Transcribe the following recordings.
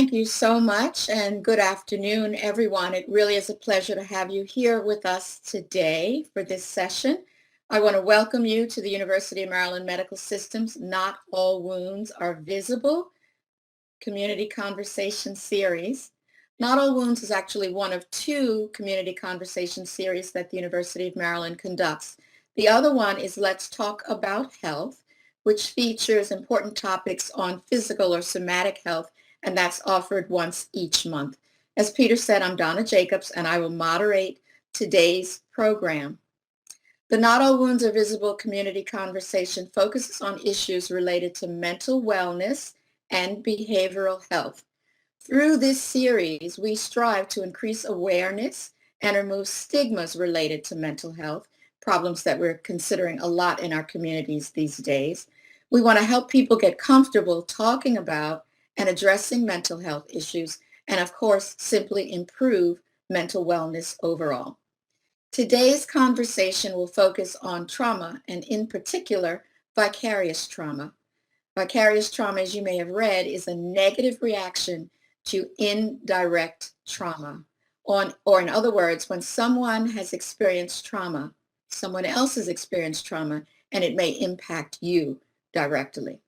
Thank you so much, and good afternoon, everyone. It really is a pleasure to have you here with us today for this session. I want to welcome you to the University of Maryland Medical System's Not All Wounds Are Visible Community Conversation Series. Not All Wounds is actually one of two community conversation series that the University of Maryland conducts. The other one is Let's Talk About Health, which features important topics on physical or somatic health, and that's offered once each month. As Peter said, I'm Donna Jacobs, and I will moderate today's program. The Not All Wounds Are Visible community conversation focuses on issues related to mental wellness and behavioral health. Through this series, we strive to increase awareness and remove stigmas related to mental health, problems that we're considering a lot in our communities these days. We want to help people get comfortable talking about and addressing mental health issues, and of course, simply improve mental wellness overall. Today's conversation will focus on trauma, and in particular, vicarious trauma. Vicarious trauma, as you may have read, is a negative reaction to indirect trauma. Or in other words, when someone has experienced trauma, someone else has experienced trauma, and it may impact you directly.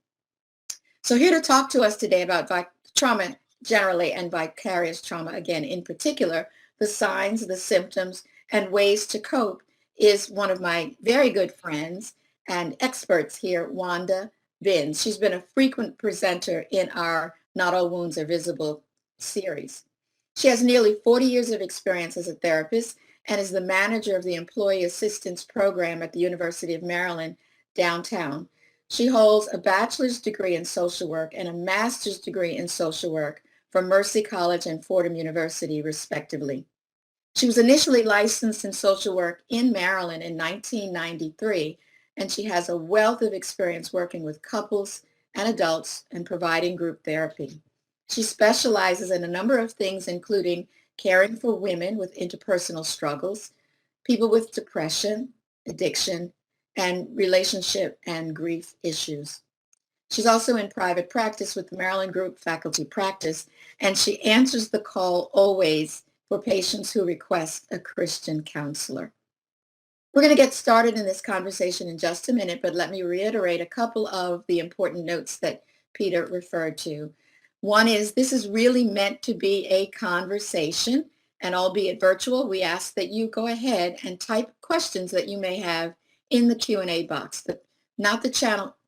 So here to talk to us today about trauma generally and vicarious trauma again in particular, the signs, the symptoms, and ways to cope is one of my very good friends and experts here, Wanda Binns. She's been a frequent presenter in our Not All Wounds Are Visible series. She has nearly 40 years of experience as a therapist and is the manager of the Employee Assistance Program at the University of Maryland downtown. She holds a bachelor's degree in social work and a master's degree in social work from Mercy College and Fordham University, respectively. She was initially licensed in social work in Maryland in 1993, and she has a wealth of experience working with couples and adults and providing group therapy. She specializes in a number of things, including caring for women with interpersonal struggles, people with depression, addiction, and relationship and grief issues. She's also in private practice with the Maryland Group Faculty Practice, and she answers the call always for patients who request a Christian counselor. We're going to get started in this conversation in just a minute, but let me reiterate a couple of the important notes that Peter referred to. One is this is really meant to be a conversation, and albeit virtual, we ask that you go ahead and type questions that you may have in the Q&A box, not the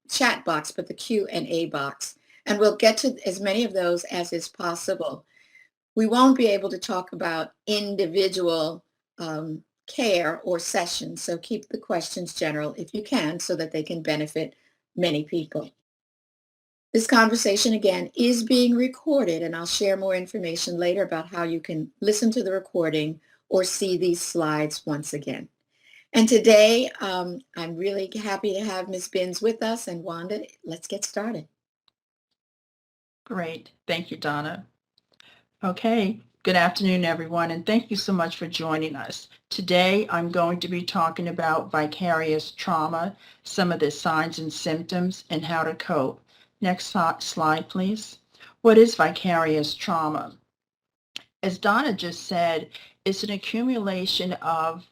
chat box, but the Q&A box. And we'll get to as many of those as is possible. We won't be able to talk about individual care or sessions, so keep the questions general if you can so that they can benefit many people. This conversation, again, is being recorded, and I'll share more information later about how you can listen to the recording or see these slides once again. And today, I'm really happy to have Ms. Binns with us. And Wanda, let's get started. Great. Thank you, Donna. Okay. Good afternoon, everyone, and thank you so much for joining us. Today, I'm going to be talking about vicarious trauma, some of the signs and symptoms, and how to cope. Next slide, please. What is vicarious trauma? As Donna just said, it's an accumulation of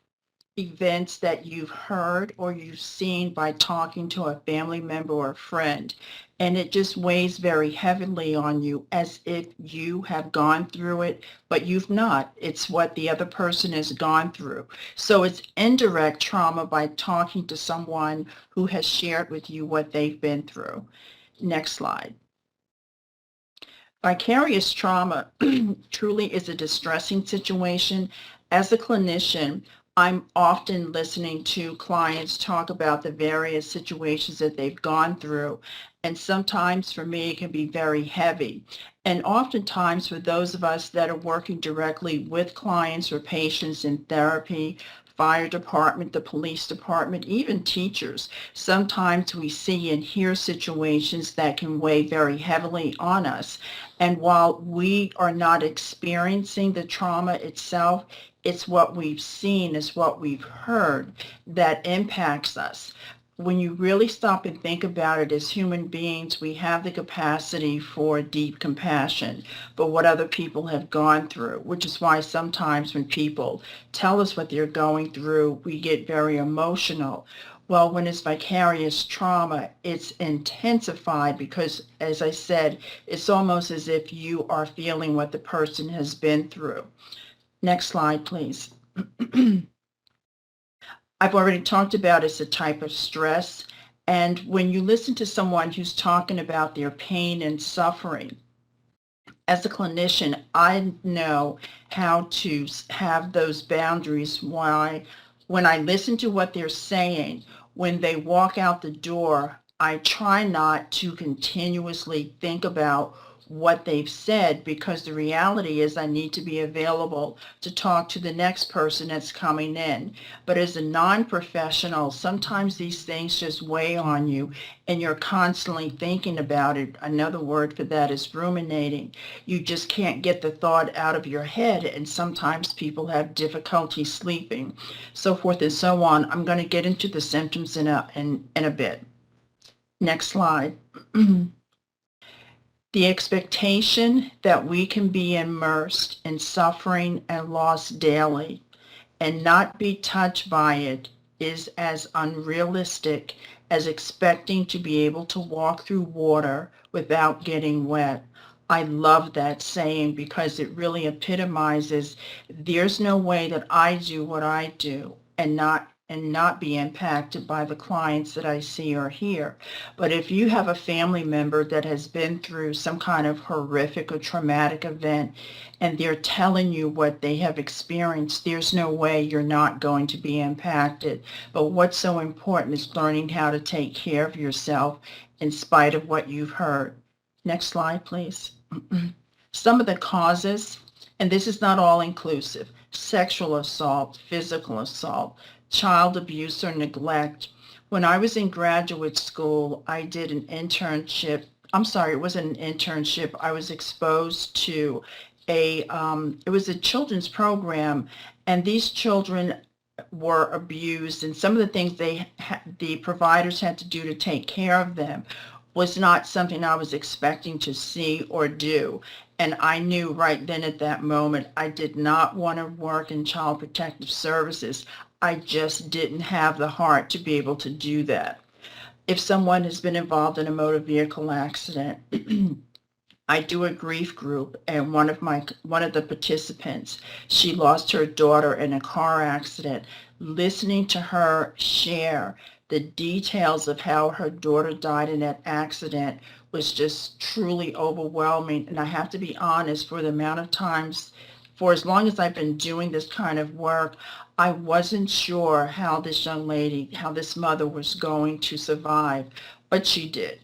events that you've heard or you've seen by talking to a family member or a friend, and it just weighs very heavily on you as if you have gone through it, but you've not. It's what the other person has gone through. So it's indirect trauma by talking to someone who has shared with you what they've been through. Next slide. Vicarious trauma truly is a distressing situation. As a clinician, I'm often listening to clients talk about the various situations that they've gone through. And sometimes for me, it can be very heavy. And oftentimes for those of us that are working directly with clients or patients in therapy, fire department, the police department, even teachers, sometimes we see and hear situations that can weigh very heavily on us. And while we are not experiencing the trauma itself, it's what we've seen, it's what we've heard that impacts us. when you really stop and think about it, as human beings, we have the capacity for deep compassion for what other people have gone through, which is why sometimes when people tell us what they're going through, we get very emotional. Well, when it's vicarious trauma, it's intensified because, as I said, it's almost as if you are feeling what the person has been through. Next slide, please. I've already talked about it's a type of stress. And when you listen to someone who's talking about their pain and suffering, as a clinician, I know how to have those boundaries. Why, when I listen to what they're saying, when they walk out the door, I try not to continuously think about what they've said, because the reality is I need to be available to talk to the next person that's coming in. But as a non-professional, sometimes these things just weigh on you and you're constantly thinking about it. Another word for that is ruminating. You just can't get the thought out of your head, and sometimes people have difficulty sleeping, so forth and so on. I'm going to get into the symptoms in a bit. Next slide. The expectation that we can be immersed in suffering and loss daily and not be touched by it is as unrealistic as expecting to be able to walk through water without getting wet. I love that saying because it really epitomizes there's no way that I do what I do and not be impacted by the clients that I see or hear. But if you have a family member that has been through some kind of horrific or traumatic event and they're telling you what they have experienced, there's no way you're not going to be impacted. But what's so important is learning how to take care of yourself in spite of what you've heard. Next slide, please. Some of the causes, and this is not all inclusive: sexual assault, physical assault, child abuse or neglect. When I was in graduate school, I did an internship. I'm sorry, it wasn't an internship. I was exposed to it was a children's program, and these children were abused, and some of the things the providers had to do to take care of them was not something I was expecting to see or do. And I knew right then at that moment I did not want to work in child protective services. I just didn't have the heart to be able to do that. If someone has been involved in a motor vehicle accident, I do a grief group, and one of the participants, she lost her daughter in a car accident. Listening to her share the details of how her daughter died in that accident was just truly overwhelming. And I have to be honest, for the amount of times, for as long as I've been doing this kind of work, I wasn't sure how this young lady, how this mother was going to survive, but she did.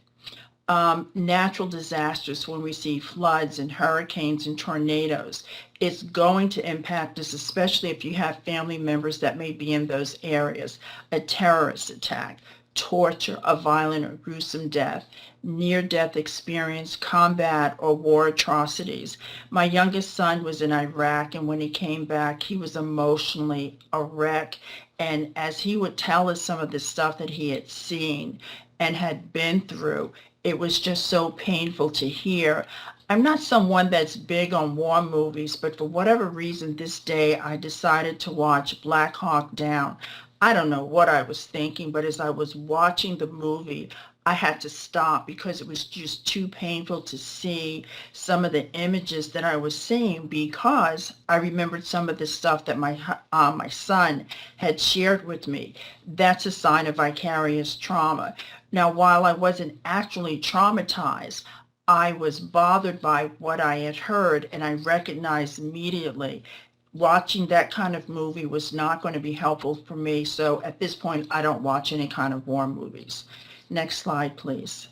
Natural disasters, when we see floods and hurricanes and tornadoes, it's going to impact us, especially if you have family members that may be in those areas. A terrorist attack, torture, a violent or gruesome death, near-death experience, combat or war atrocities. My youngest son was in Iraq, and when he came back, he was emotionally a wreck. And as he would tell us some of the stuff that he had seen and had been through, it was just so painful to hear. I'm not someone that's big on war movies, but for whatever reason this day I decided to watch Black Hawk Down. I don't know what I was thinking, but as I was watching the movie, I had to stop because it was just too painful to see some of the images that I was seeing, because I remembered some of the stuff that my son had shared with me. That's a sign of vicarious trauma. Now, while I wasn't actually traumatized, I was bothered by what I had heard, and I recognized immediately watching that kind of movie was not going to be helpful for me. So at this point, I don't watch any kind of war movies. Next slide, please.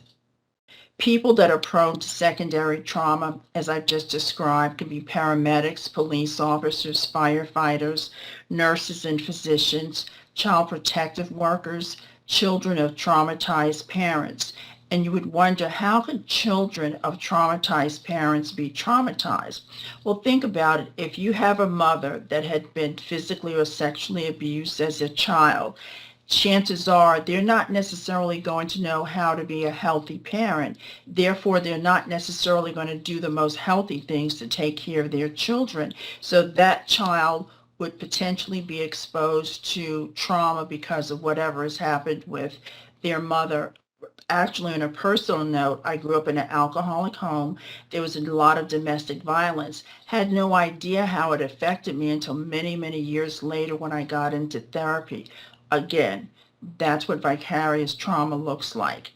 People that are prone to secondary trauma, as I've just described, can be paramedics, police officers, firefighters, nurses and physicians, child protective workers, children of traumatized parents. And you would wonder, how could children of traumatized parents be traumatized? Well, think about it. If you have a mother that had been physically or sexually abused as a child, chances are they're not necessarily going to know how to be a healthy parent. Therefore, they're not necessarily going to do the most healthy things to take care of their children. So that child would potentially be exposed to trauma because of whatever has happened with their mother. Actually, on a personal note, I grew up in an alcoholic home. There was a lot of domestic violence. Had no idea how it affected me until many, many years later when I got into therapy. Again, that's what vicarious trauma looks like.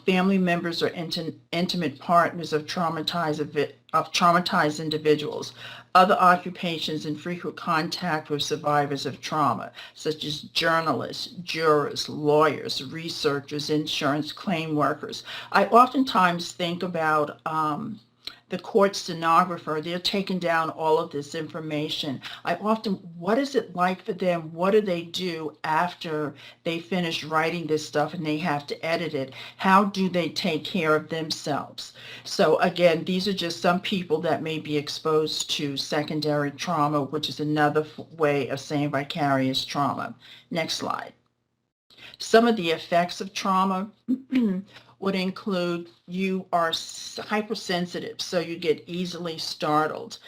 Family members are intimate partners of traumatized individuals. Other occupations in frequent contact with survivors of trauma, such as journalists, jurors, lawyers, researchers, insurance claim workers. I oftentimes think about the court stenographer. They're taking down all of this information. What is it like for them? What do they do after they finish writing this stuff and they have to edit it? How do they take care of themselves? So again, these are just some people that may be exposed to secondary trauma, which is another way of saying vicarious trauma. Next slide. Some of the effects of trauma would include you are hypersensitive, so you get easily startled.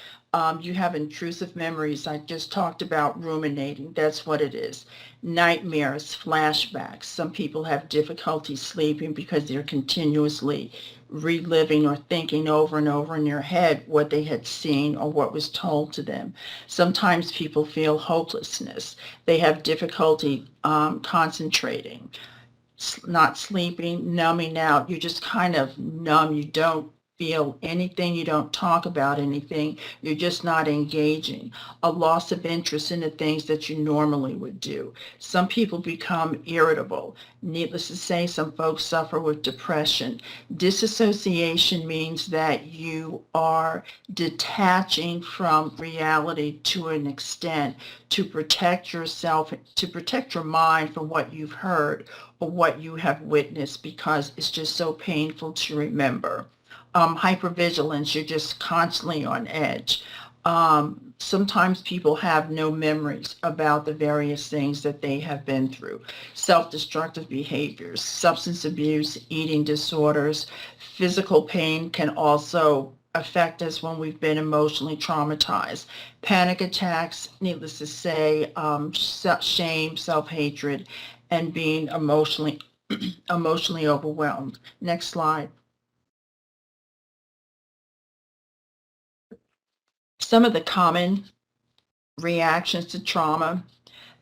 You have intrusive memories. I just talked about ruminating. That's what it is. Nightmares, flashbacks. Some people have difficulty sleeping because they're continuously reliving or thinking over and over in their head what they had seen or what was told to them. Sometimes people feel hopelessness. They have difficulty concentrating, not sleeping, numbing out. You're just kind of numb. You don't feel anything. You don't talk about anything. You're just not engaging. A loss of interest in the things that you normally would do. Some people become irritable. Needless to say, some folks suffer with depression. Disassociation means that you are detaching from reality to an extent to protect yourself, to protect your mind from what you've heard or what you have witnessed because it's just so painful to remember. Hypervigilance, you're just constantly on edge. Sometimes people have no memories about the various things that they have been through. Self-destructive behaviors, substance abuse, eating disorders, physical pain can also affect us when we've been emotionally traumatized. Panic attacks, needless to say, shame, self-hatred, and being emotionally overwhelmed. Next slide. Some of the common reactions to trauma,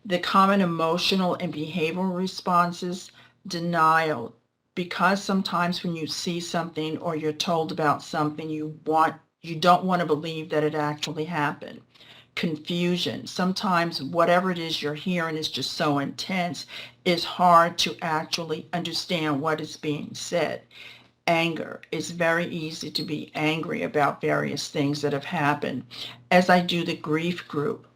the common emotional and behavioral responses, denial, because sometimes when you see something or you're told about something, you don't want to believe that it actually happened. Confusion. Sometimes whatever it is you're hearing is just so intense, it's hard to actually understand what is being said. Anger. It's very easy to be angry about various things that have happened. As I do the grief group,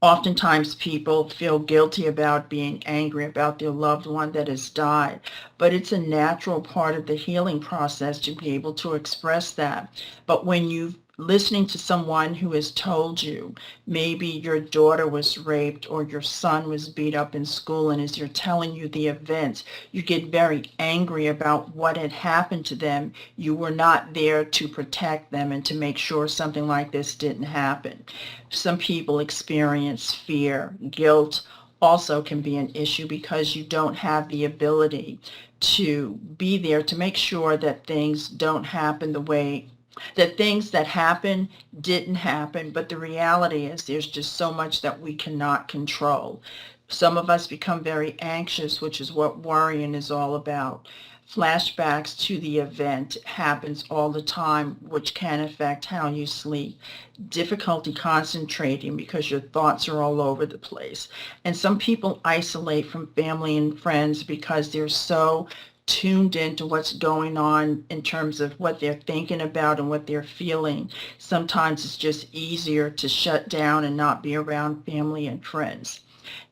oftentimes people feel guilty about being angry about their loved one that has died, but it's a natural part of the healing process to be able to express that. But when you listening to someone who has told you maybe your daughter was raped or your son was beat up in school, and as you're telling you the events, you get very angry about what had happened to them. You were not there to protect them and to make sure something like this didn't happen. Some people experience fear, guilt also can be an issue because you don't have the ability to be there to make sure that things don't happen the way that things that happen didn't happen, but the reality is there's just so much that we cannot control. Some of us become very anxious, which is what worrying is all about. Flashbacks to the event happens all the time, which can affect how you sleep. Difficulty concentrating because your thoughts are all over the place. And some people isolate from family and friends because they're so tuned into what's going on in terms of what they're thinking about and what they're feeling. Sometimes it's just easier to shut down and not be around family and friends.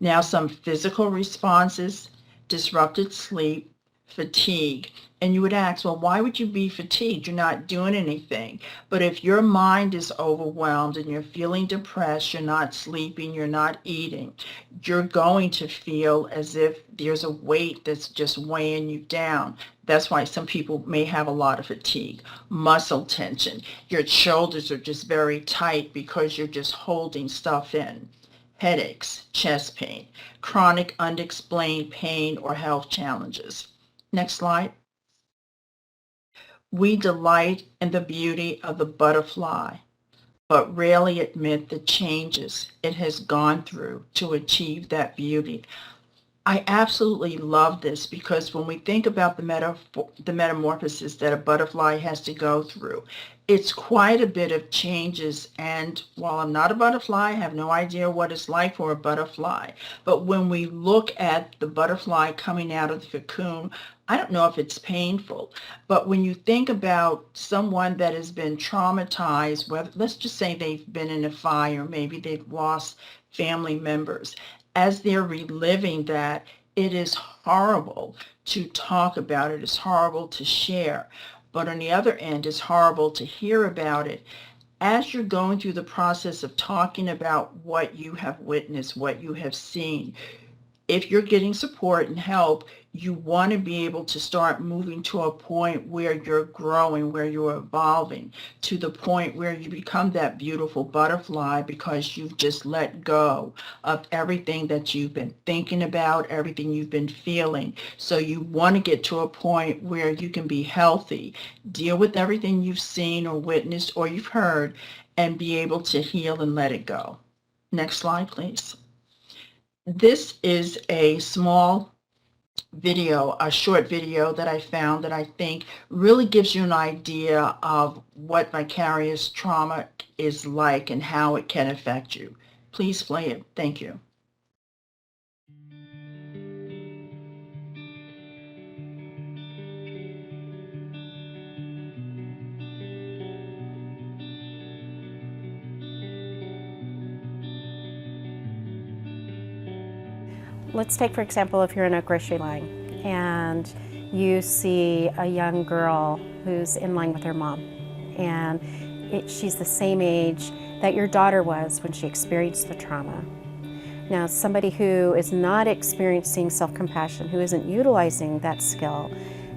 Now, some physical responses: disrupted sleep, fatigue. And you would ask, well, why would you be fatigued? You're not doing anything. But if your mind is overwhelmed and you're feeling depressed, you're not sleeping, you're not eating, you're going to feel as if there's a weight that's just weighing you down. That's why some people may have a lot of fatigue, muscle tension. Your shoulders are just very tight because you're just holding stuff in. Headaches, chest pain, chronic unexplained pain or health challenges. Next slide. We delight in the beauty of the butterfly, but rarely admit the changes it has gone through to achieve that beauty. I absolutely love this because when we think about the metamorphosis that a butterfly has to go through, it's quite a bit of changes. And while I'm not a butterfly, I have no idea what it's like for a butterfly. But when we look at the butterfly coming out of the cocoon, I don't know if it's painful, but when you think about someone that has been traumatized, whether, let's just say they've been in a fire, maybe they've lost family members, as they're reliving that, it is horrible to talk about it. It's horrible to share. But on the other end, it's horrible to hear about it. As you're going through the process of talking about what you have witnessed, what you have seen, if you're getting support and help, you want to be able to start moving to a point where you're growing, where you're evolving, to the point where you become that beautiful butterfly because you've just let go of everything that you've been thinking about, everything you've been feeling. So you want to get to a point where you can be healthy, deal with everything you've seen or witnessed or you've heard, and be able to heal and let it go. Next slide, please. This is a small video, a short video that I found that I think really gives you an idea of what vicarious trauma is like and how it can affect you. Please play it. Thank you. Let's take, for example, if you're in a grocery line and you see a young girl who's in line with her mom, and she's the same age that your daughter was when she experienced the trauma. Now, somebody who is not experiencing self-compassion, who isn't utilizing that skill,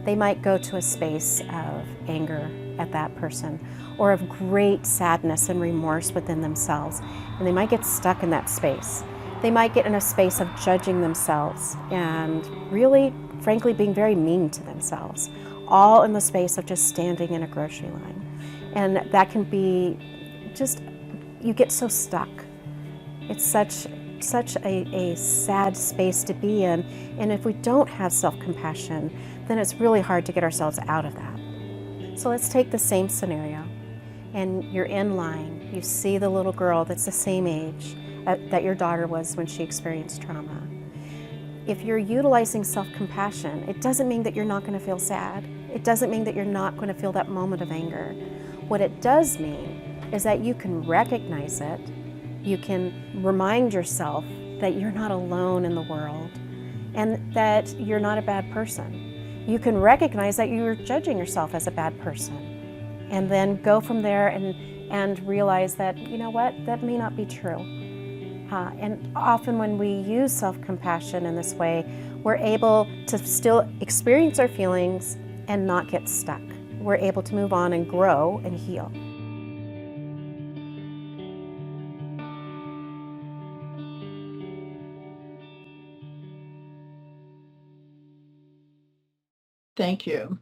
they might go to a space of anger at that person or of great sadness and remorse within themselves, and they might get stuck in that space. They might get in a space of judging themselves and really, frankly, being very mean to themselves, all in the space of just standing in a grocery line. And that can be just, you get so stuck. It's such a sad space to be in. And if we don't have self-compassion, then it's really hard to get ourselves out of that. So let's take the same scenario. And you're in line, you see the little girl that's the same age that your daughter was when she experienced trauma. If you're utilizing self-compassion, it doesn't mean that you're not going to feel sad. It doesn't mean that you're not going to feel that moment of anger. What it does mean is that you can recognize it. You can remind yourself that you're not alone in the world and that you're not a bad person. You can recognize that you're judging yourself as a bad person and then go from there and realize that, you know what, that may not be true. And often when we use self-compassion in this way, we're able to still experience our feelings and not get stuck. We're able to move on and grow and heal. Thank you.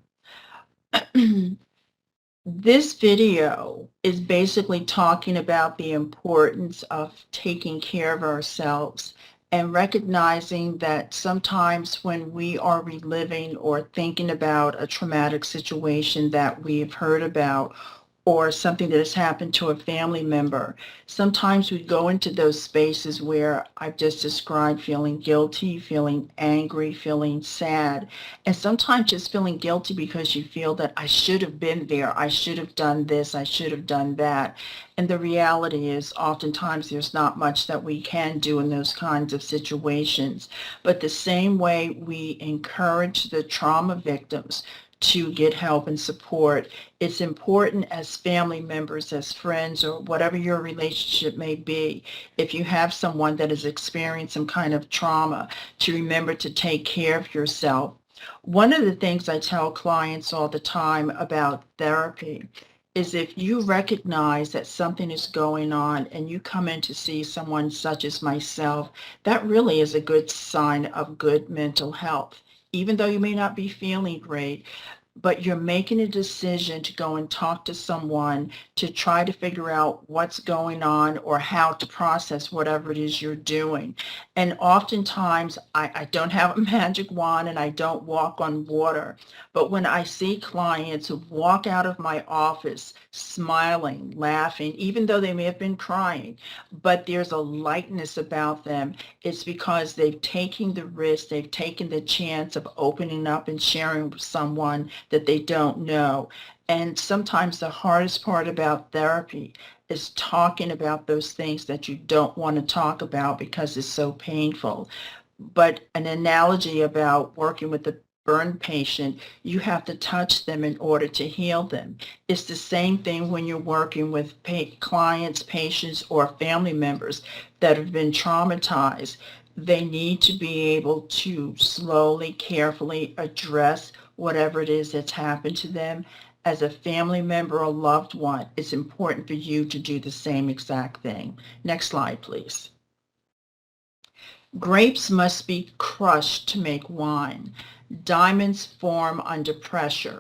This video is basically talking about the importance of taking care of ourselves and recognizing that sometimes when we are reliving or thinking about a traumatic situation that we've heard about or something that has happened to a family member, sometimes we go into those spaces where I've just described, feeling guilty, feeling angry, feeling sad, and sometimes just feeling guilty because you feel that I should have been there, I should have done this, I should have done that. And the reality is oftentimes there's not much that we can do in those kinds of situations. But the same way we encourage the trauma victims to get help and support. It's important as family members, as friends, or whatever your relationship may be, if you have someone that has experienced some kind of trauma, to remember to take care of yourself. One of the things I tell clients all the time about therapy is if you recognize that something is going on and you come in to see someone such as myself, that really is a good sign of good mental health. Even though you may not be feeling great, but you're making a decision to go and talk to someone to try to figure out what's going on or how to process whatever it is you're doing. And oftentimes, I don't have a magic wand and I don't walk on water, but when I see clients who walk out of my office smiling, laughing, even though they may have been crying, but there's a lightness about them, it's because they've taken the risk, they've taken the chance of opening up and sharing with someone that they don't know. And sometimes the hardest part about therapy is talking about those things that you don't want to talk about because it's so painful. But an analogy about working with a burn patient, you have to touch them in order to heal them. It's the same thing when you're working with clients, patients, or family members that have been traumatized. They need to be able to slowly, carefully address whatever it is that's happened to them. As a family member or loved one, it's important for you to do the same exact thing. Next slide, please. Grapes must be crushed to make wine. Diamonds form under pressure.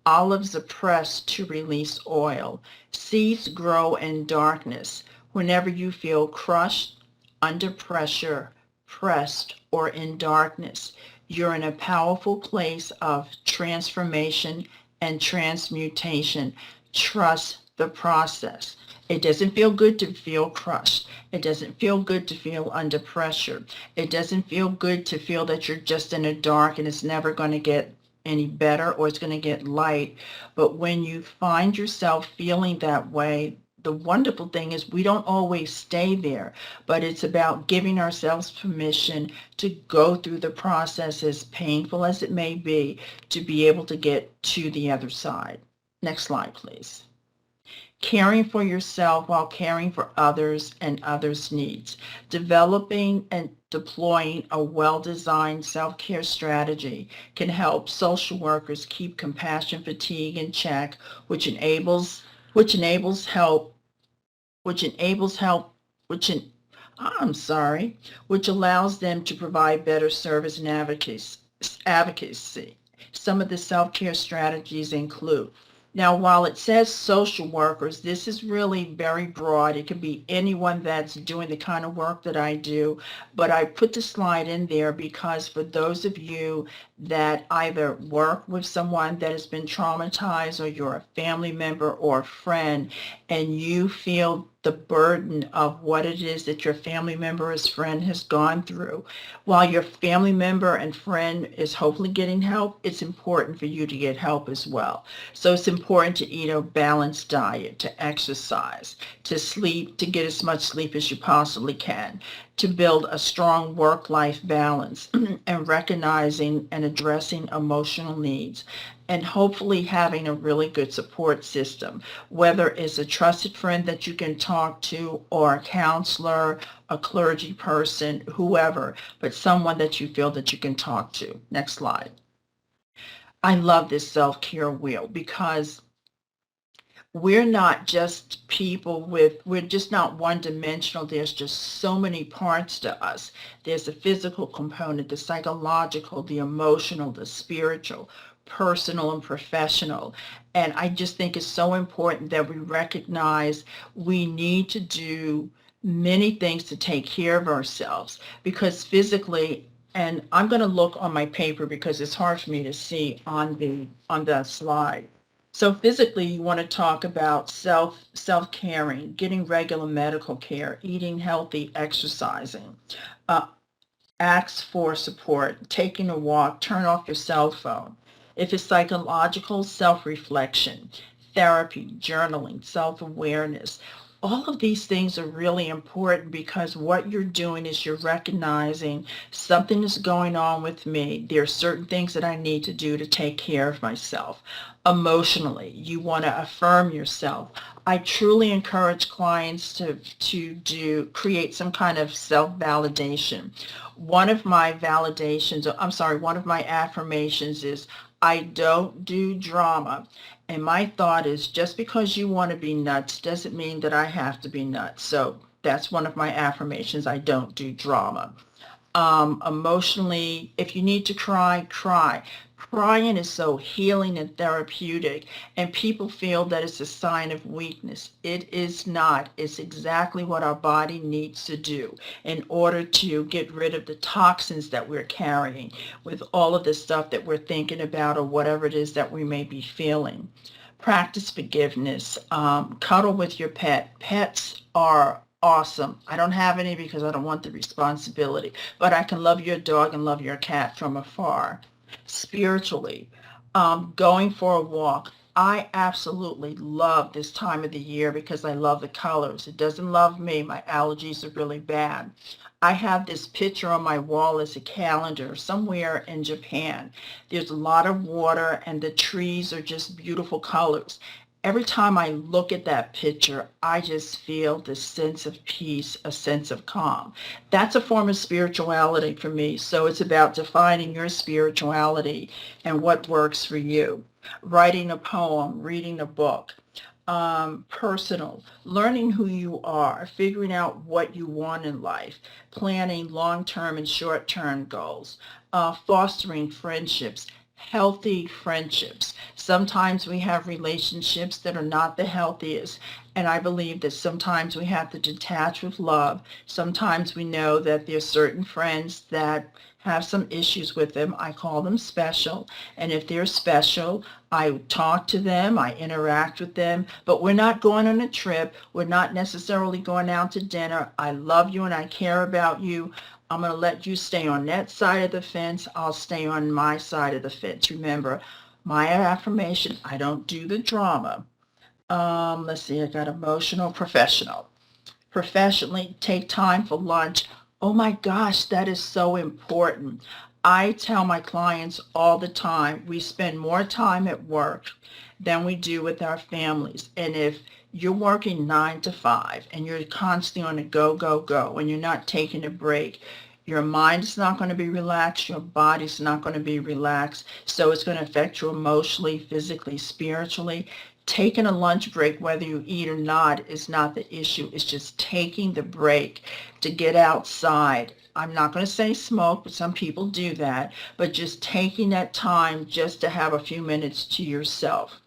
Olives are pressed to release oil. Seeds grow in darkness. Whenever you feel crushed, under pressure, pressed, or in darkness, you're in a powerful place of transformation and transmutation. Trust the process. It doesn't feel good to feel crushed. It doesn't feel good to feel under pressure. It doesn't feel good to feel that you're just in the dark and it's never going to get any better or it's going to get light. But when you find yourself feeling that way, the wonderful thing is we don't always stay there, but it's about giving ourselves permission to go through the process, as painful as it may be, to be able to get to the other side. Next slide, please. Caring for yourself while caring for others and others' needs. Developing and deploying a well-designed self-care strategy can help social workers keep compassion fatigue in check, which enables help, which allows them to provide better service and advocacy. Some of the self-care strategies include. Now, while it says social workers, this is really very broad. It could be anyone that's doing the kind of work that I do, but I put the slide in there because for those of you that either work with someone that has been traumatized or you're a family member or a friend and you feel the burden of what it is that your family member or friend has gone through. While your family member and friend is hopefully getting help, it's important for you to get help as well. So it's important to eat a balanced diet, to exercise, to sleep, to get as much sleep as you possibly can, to build a strong work-life balance and recognizing and addressing emotional needs, and hopefully having a really good support system, whether it's a trusted friend that you can talk to or a counselor, a clergy person, whoever, but someone that you feel that you can talk to. Next slide. I love this self-care wheel because we're not just we're just not one-dimensional. There's just so many parts to us. There's the physical component, the psychological, the emotional, the spiritual, personal, and professional. And I just think it's so important that we recognize we need to do many things to take care of ourselves because physically, and I'm going to look on my paper because it's hard for me to see on the slide. So physically, you want to talk about self-caring, getting regular medical care, eating healthy, exercising, ask for support, taking a walk, turn off your cell phone. If it's psychological, self-reflection, therapy, journaling, self-awareness. All of these things are really important because what you're doing is you're recognizing something is going on with me. There are certain things that I need to do to take care of myself. Emotionally, you want to affirm yourself. I truly encourage clients to create some kind of self-validation. One of my one of my affirmations is I don't do drama. And my thought is just because you want to be nuts doesn't mean that I have to be nuts. So that's one of my affirmations. I don't do drama. Emotionally, if you need to cry, cry. Crying is so healing and therapeutic, and people feel that it's a sign of weakness. It is not. It's exactly what our body needs to do in order to get rid of the toxins that we're carrying with all of the stuff that we're thinking about or whatever it is that we may be feeling. Practice forgiveness. Cuddle with your pet. Pets are awesome. I don't have any because I don't want the responsibility, but I can love your dog and love your cat from afar. Spiritually, going for a walk. I absolutely love this time of the year because I love the colors. It doesn't love me. My allergies are really bad. I have this picture on my wall as a calendar somewhere in Japan. There's a lot of water and the trees are just beautiful colors. Every time I look at that picture, I just feel this sense of peace, a sense of calm. That's a form of spirituality for me. So it's about defining your spirituality and what works for you. Writing a poem, reading a book, personal, learning who you are, figuring out what you want in life, planning long-term and short-term goals, fostering friendships, healthy friendships. Sometimes we have relationships that are not the healthiest, and I believe that sometimes we have to detach with love. Sometimes we know that there are certain friends that have some issues with them. I call them special, and if they're special, I talk to them, I interact with them, but we're not going on a trip. We're not necessarily going out to dinner. I love you and I care about you. I'm going to let you stay on that side of the fence. I'll stay on my side of the fence. Remember, my affirmation, I don't do the drama. Let's see, I got emotional, professional. Professionally, take time for lunch. Oh my gosh, that is so important. I tell my clients all the time, we spend more time at work than we do with our families. And if you're working 9 to 5 and you're constantly on a go, go, go, and you're not taking a break, your mind is not going to be relaxed. Your body's not going to be relaxed. So it's going to affect you emotionally, physically, spiritually. Taking a lunch break, whether you eat or not, is not the issue. It's just taking the break to get outside. I'm not going to say smoke, but some people do that. But just taking that time just to have a few minutes to yourself.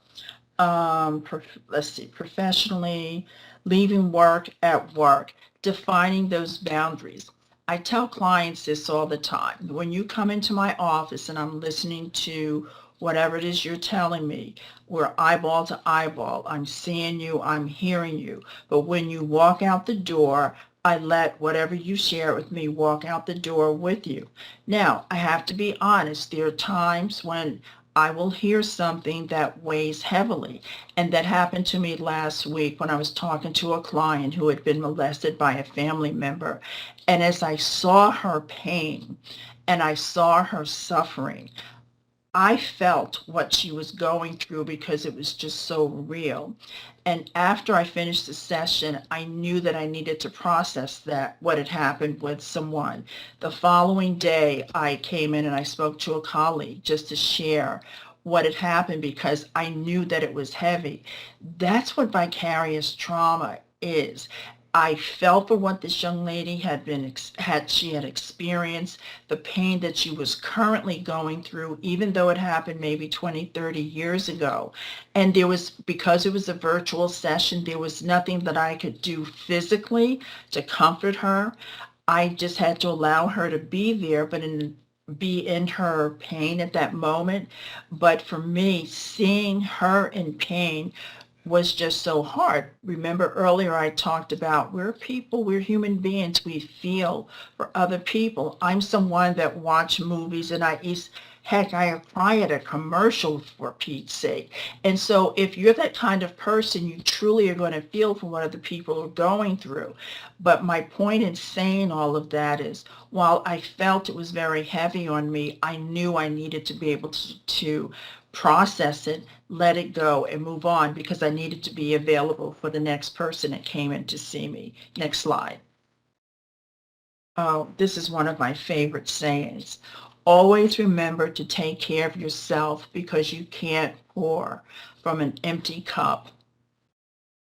Let's see, professionally, leaving work at work, defining those boundaries. I tell clients this all the time. When you come into my office and I'm listening to whatever it is you're telling me, we're eyeball to eyeball. I'm seeing you, I'm hearing you. But when you walk out the door, I let whatever you share with me walk out the door with you. Now, I have to be honest. There are times when I will hear something that weighs heavily. And that happened to me last week when I was talking to a client who had been molested by a family member. And as I saw her pain and I saw her suffering, I felt what she was going through because it was just so real. And after I finished the session, I knew that I needed to process that, what had happened with someone. The following day, I came in and I spoke to a colleague just to share what had happened because I knew that it was heavy. That's what vicarious trauma is. I felt for what this young lady had experienced, the pain that she was currently going through, even though it happened maybe 20, 30 years ago. And because it was a virtual session, there was nothing that I could do physically to comfort her. I just had to allow her to be there, be in her pain at that moment. But for me, seeing her in pain was just so hard. Remember earlier I talked about we're people, we're human beings, we feel for other people. I'm someone that watch movies and I Heck, I apply at a commercial for Pete's sake. And so if you're that kind of person, you truly are going to feel for what other people are going through. But my point in saying all of that is, while I felt it was very heavy on me, I knew I needed to be able to process it, let it go, and move on because I needed to be available for the next person that came in to see me. Next slide. Oh, this is one of my favorite sayings. Always remember to take care of yourself because you can't pour from an empty cup.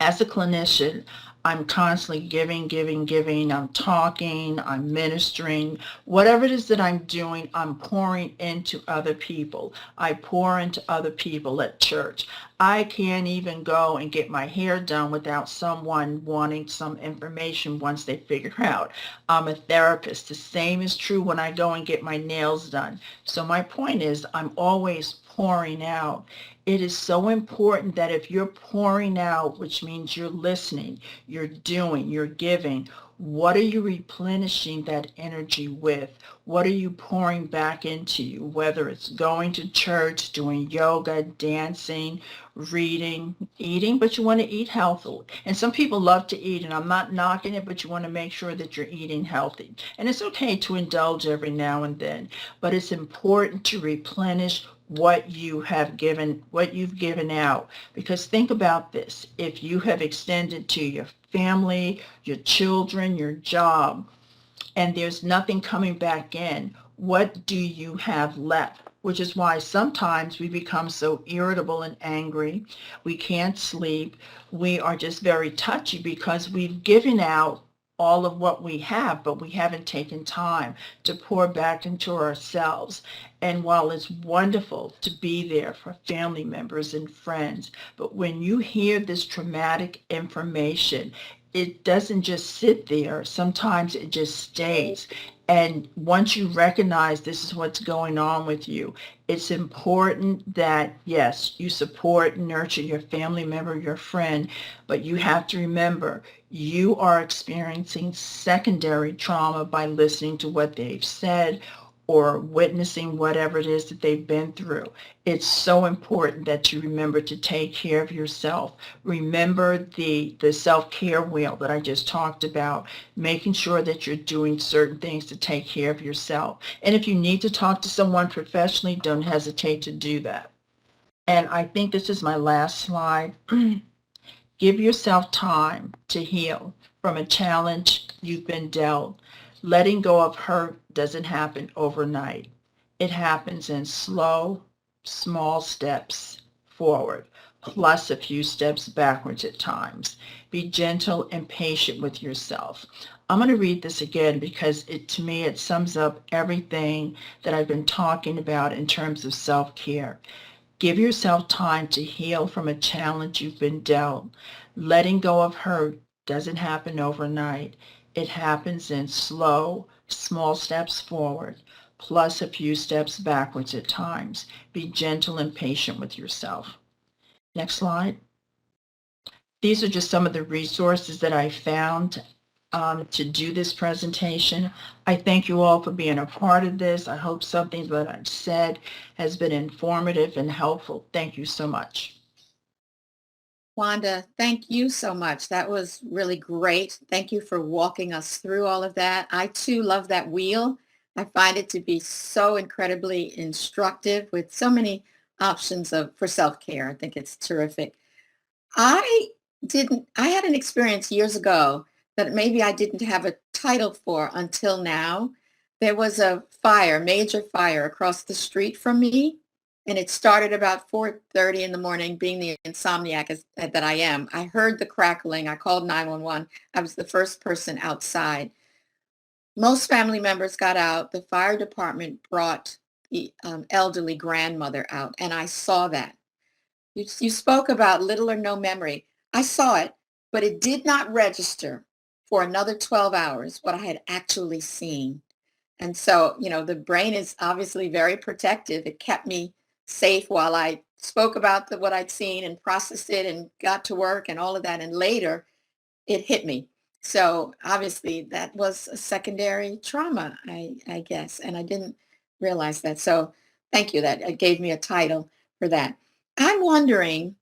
As a clinician, I'm constantly giving, giving, giving. I'm talking, I'm ministering. Whatever it is that I'm doing, I'm pouring into other people. I pour into other people at church. I can't even go and get my hair done without someone wanting some information once they figure out I'm a therapist. The same is true when I go and get my nails done. So my point is, I'm always pouring out. It is so important that if you're pouring out, which means you're listening, you're doing, you're giving, what are you replenishing that energy with? What are you pouring back into you? Whether it's going to church, doing yoga, dancing, reading, eating, but you want to eat healthily. And some people love to eat, and I'm not knocking it, but you want to make sure that you're eating healthy. And it's okay to indulge every now and then, but it's important to replenish what you have given, what you've given out. Because think about this, if you have extended to your family, your children, your job, and there's nothing coming back in, what do you have left? Which is why sometimes we become so irritable and angry. We can't sleep. We are just very touchy because we've given out all of what we have, but we haven't taken time to pour back into ourselves. And while it's wonderful to be there for family members and friends, but when you hear this traumatic information, it doesn't just sit there. Sometimes it just stays. And once you recognize this is what's going on with you, it's important that, yes, you support, nurture your family member, your friend, but you have to remember you are experiencing secondary trauma by listening to what they've said or witnessing whatever it is that they've been through. It's so important that you remember to take care of yourself. Remember the self-care wheel that I just talked about, making sure that you're doing certain things to take care of yourself. And if you need to talk to someone professionally, don't hesitate to do that. And I think this is my last slide. Give yourself time to heal from a challenge you've been dealt. Letting go of hurt doesn't happen overnight. It happens in slow, small steps forward, plus a few steps backwards at times. Be gentle and patient with yourself. I'm going to read this again because to me, it sums up everything that I've been talking about in terms of self-care. Give yourself time to heal from a challenge you've been dealt. Letting go of hurt doesn't happen overnight. It happens in slow, small steps forward, plus a few steps backwards at times. Be gentle and patient with yourself. Next slide. These are just some of the resources that I found to do this presentation. I thank you all for being a part of this. I hope something that I've said has been informative and helpful. Thank you so much. Wanda, thank you so much. That was really great. Thank you for walking us through all of that. I too love that wheel. I find it to be so incredibly instructive with so many options for self-care. I think it's terrific. I had an experience years ago that maybe I didn't have a title for until now. There was a fire, major fire across the street from me, and it started about 4:30 in the morning. Being the insomniac that I am, I heard the crackling. I called 911. I was the first person outside. Most family members got out. The fire department brought the elderly grandmother out, and I saw that. You spoke about little or no memory. I saw it, but it did not register for another 12 hours what I had actually seen. And so, the brain is obviously very protective. It kept me safe while I spoke about what I'd seen and processed it and got to work and all of that. And later it hit me. So obviously that was a secondary trauma, I guess. And I didn't realize that. So Thank you. That gave me a title for that. I'm wondering,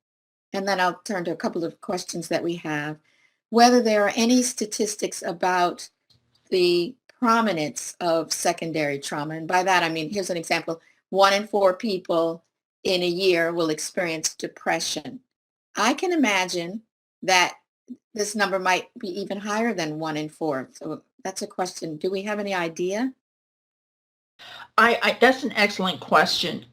and then I'll turn to a couple of questions that we have, whether there are any statistics about the prominence of secondary trauma. And by that, I mean, here's an example. 1 in 4 people in a year will experience depression. I can imagine that this number might be even higher than 1 in 4. So that's a question. Do we have any idea? That's an excellent question,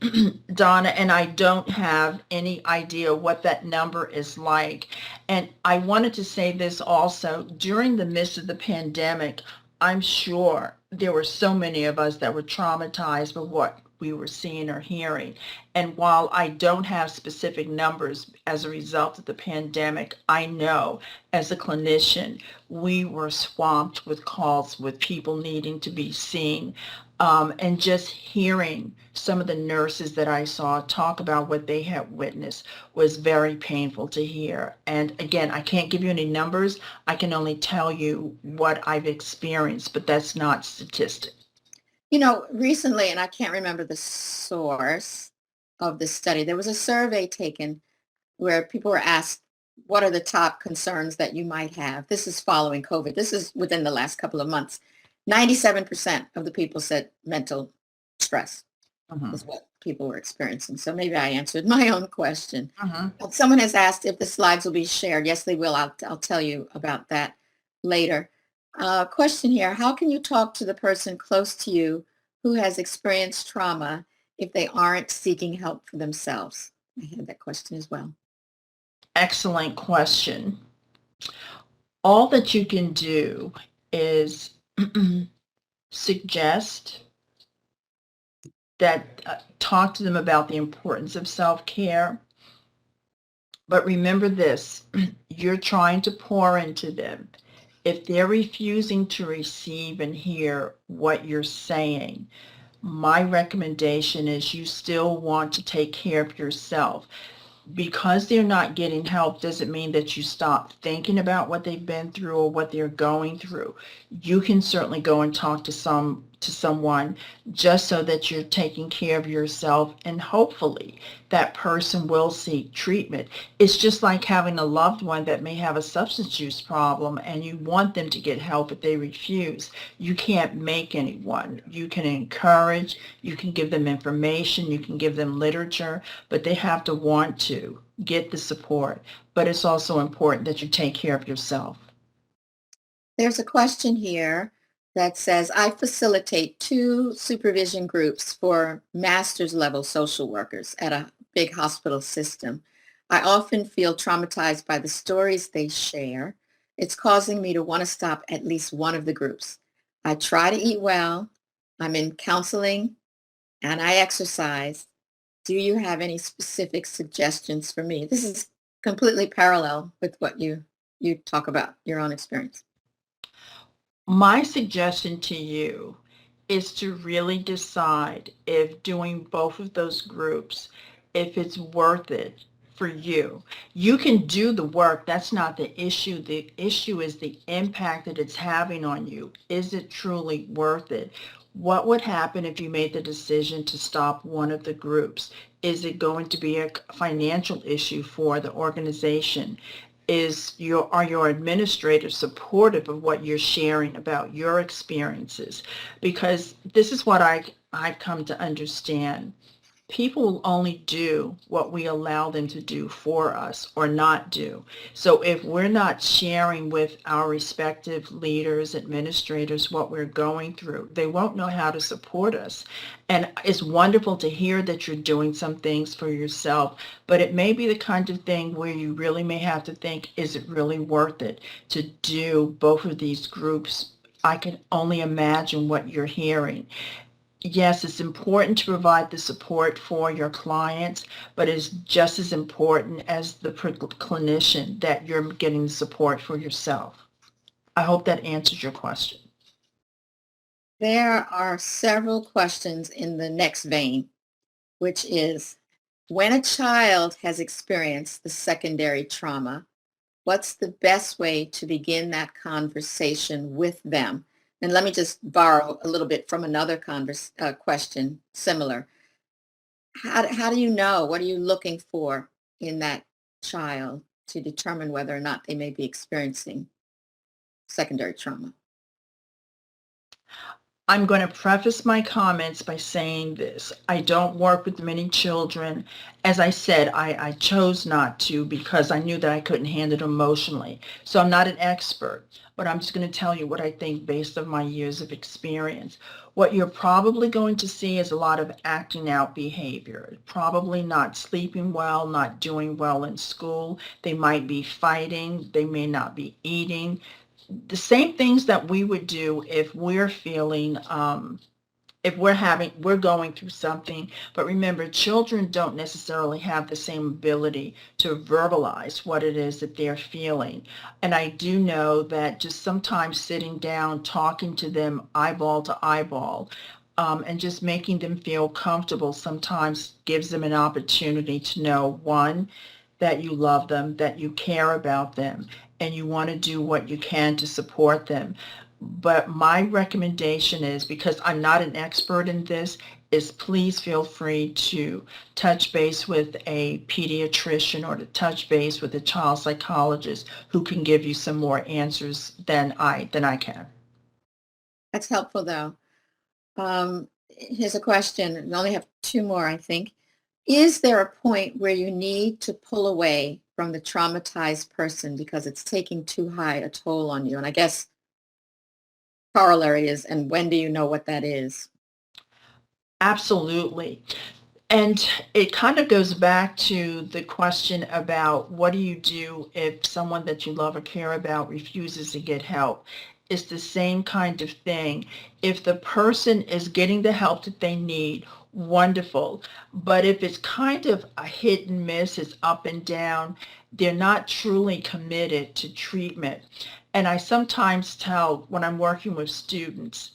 Donna, and I don't have any idea what that number is like. And I wanted to say this also, during the midst of the pandemic, I'm sure there were so many of us that were traumatized by what we were seeing or hearing. And while I don't have specific numbers as a result of the pandemic, I know as a clinician, we were swamped with calls with people needing to be seen, and just hearing some of the nurses that I saw talk about what they had witnessed was very painful to hear. And again, I can't give you any numbers. I can only tell you what I've experienced, but that's not statistic. Recently, and I can't remember the source of the study, there was a survey taken where people were asked, what are the top concerns that you might have? This is following COVID. This is within the last couple of months. 97% of the people said mental stress Mhm. is what people were experiencing. So maybe I answered my own question. Mhm. Someone has asked if the slides will be shared. Yes, they will. I'll tell you about that later. Question here. How can you talk to the person close to you who has experienced trauma if they aren't seeking help for themselves? I had that question as well. Excellent question. All that you can do is suggest that talk to them about the importance of self-care. But remember this, you're trying to pour into them. If they're refusing to receive and hear what you're saying, my recommendation is you still want to take care of yourself. Because they're not getting help doesn't mean that you stop thinking about what they've been through or what they're going through. You can certainly go and talk to someone just so that you're taking care of yourself, and hopefully that person will seek treatment. It's just like having a loved one that may have a substance use problem and you want them to get help but they refuse. You can't make anyone. You can encourage, you can give them information, you can give them literature, but they have to want to get the support. But it's also important that you take care of yourself. There's a question here that says, I facilitate 2 supervision groups for master's level social workers at a big hospital system. I often feel traumatized by the stories they share. It's causing me to want to stop at least one of the groups. I try to eat well. I'm in counseling and I exercise. Do you have any specific suggestions for me? This is completely parallel with what you talk about, your own experience. My suggestion to you is to really decide if doing both of those groups, if it's worth it for you. You can do the work. That's not the issue. The issue is the impact that it's having on you. Is it truly worth it? What would happen if you made the decision to stop one of the groups? Is it going to be a financial issue for the organization? Are your administrators supportive of what you're sharing about your experiences? Because this is what I've come to understand. People will only do what we allow them to do for us or not do. So if we're not sharing with our respective leaders, administrators, what we're going through, they won't know how to support us. And it's wonderful to hear that you're doing some things for yourself, but it may be the kind of thing where you really may have to think, is it really worth it to do both of these groups? I can only imagine what you're hearing. Yes, it's important to provide the support for your clients, but it's just as important as the clinician that you're getting the support for yourself. I hope that answers your question. There are several questions in the next vein, which is, when a child has experienced the secondary trauma, what's the best way to begin that conversation with them? And let me just borrow a little bit from another question similar. how do you know? What are you looking for in that child to determine whether or not they may be experiencing secondary trauma? I'm going to preface my comments by saying this. I don't work with many children. As I said, I chose not to because I knew that I couldn't handle it emotionally. So I'm not an expert, but I'm just going to tell you what I think based on my years of experience. What you're probably going to see is a lot of acting out behavior, probably not sleeping well, not doing well in school. They might be fighting. They may not be eating the same things that we would do if we're feeling if we're going through something. But remember, children don't necessarily have the same ability to verbalize what it is that they're feeling. And I do know that just sometimes sitting down, talking to them eyeball to eyeball, and just making them feel comfortable sometimes gives them an opportunity to know, one, that you love them, that you care about them, and you want to do what you can to support them. But my recommendation is, because I'm not an expert in this, is please feel free to touch base with a pediatrician or to touch base with a child psychologist who can give you some more answers than I can. That's helpful, though. Here's a question. We only have two more, I think. Is there a point where you need to pull away from the traumatized person because it's taking too high a toll on you? And I guess corollary is, and when do you know what that is? Absolutely. And it kind of goes back to the question about what do you do if someone that you love or care about refuses to get help? It's the same kind of thing. If the person is getting the help that they need, wonderful. But if it's kind of a hit and miss, it's up and down, they're not truly committed to treatment. And I sometimes tell when I'm working with students,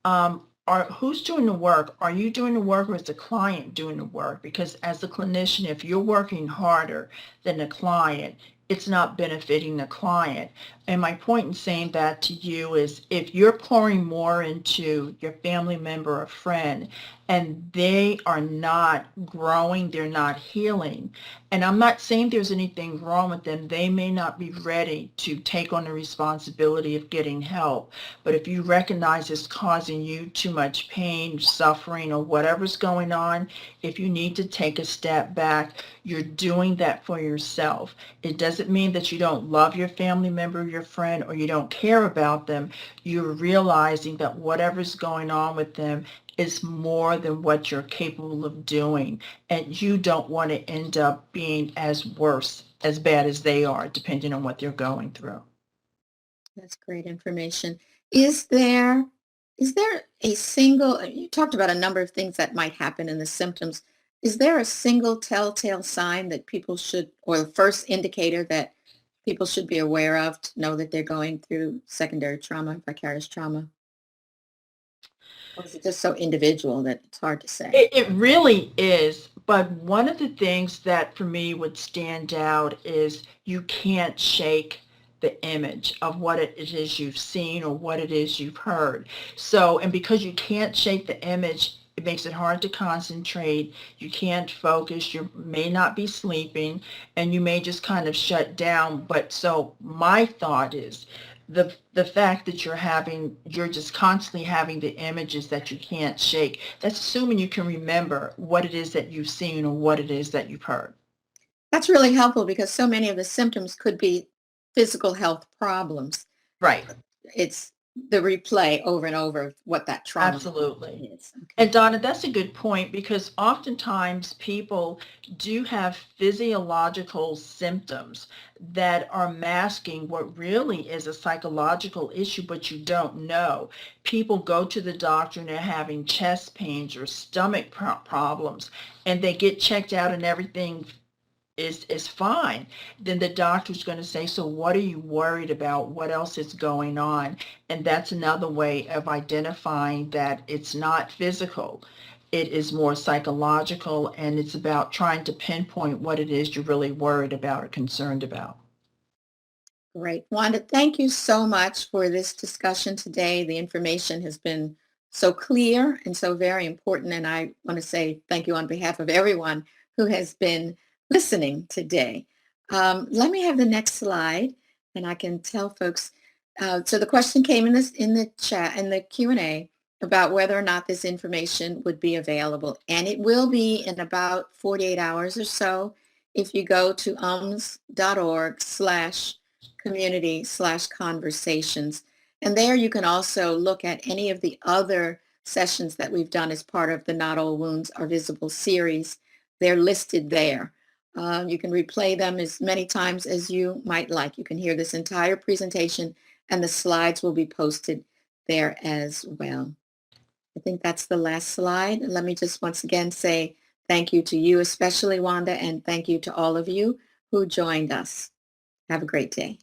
who's doing the work? Are you doing the work or is the client doing the work? Because as a clinician, if you're working harder than the client, it's not benefiting the client. And my point in saying that to you is if you're pouring more into your family member or friend and they are not growing, they're not healing. And I'm not saying there's anything wrong with them. They may not be ready to take on the responsibility of getting help. But if you recognize it's causing you too much pain, suffering, or whatever's going on, if you need to take a step back, you're doing that for yourself. It doesn't mean that you don't love your family member, your friend, or you don't care about them. You're realizing that whatever's going on with them is more than what you're capable of doing. And you don't want to end up being as bad as they are, depending on what they're going through. That's great information. Is there is there a single, you talked about a number of things that might happen in the symptoms. Is there a single telltale sign that people should, or the first indicator that people should be aware of to know that they're going through secondary trauma, vicarious trauma? Or is it just so individual that it's hard to say? It really is. But one of the things that for me would stand out is you can't shake the image of what it is you've seen or what it is you've heard. So, and because you can't shake the image, it makes it hard to concentrate. You can't focus. You may not be sleeping and you may just kind of shut down. But so my thought is the fact that you're just constantly having the images that you can't shake, that's assuming you can remember what it is that you've seen or what it is that you've heard. That's really helpful because so many of the symptoms could be physical health problems. Right. It's the replay over and over of what that trauma Absolutely. is. And Okay. Donna, that's a good point because oftentimes people do have physiological symptoms that are masking what really is a psychological issue, but you don't know. People go to the doctor and they're having chest pains or stomach problems, and they get checked out and everything is fine. Then the doctor's going to say, so what are you worried about? What else is going on? And that's another way of identifying that it's not physical. It is more psychological, and it's about trying to pinpoint what it is you're really worried about or concerned about. Great. Wanda, thank you so much for this discussion today. The information has been so clear and so very important. And I want to say thank you on behalf of everyone who has been listening today. Let me have the next slide, and I can tell folks. So the question came in the chat, in the Q&A, about whether or not this information would be available. And it will be in about 48 hours or so if you go to ums.org/community/conversations. And there you can also look at any of the other sessions that we've done as part of the Not All Wounds Are Visible series. They're listed there. You can replay them as many times as you might like. You can hear this entire presentation, and the slides will be posted there as well. I think that's the last slide. Let me just once again say thank you to you, especially Wanda, and thank you to all of you who joined us. Have a great day.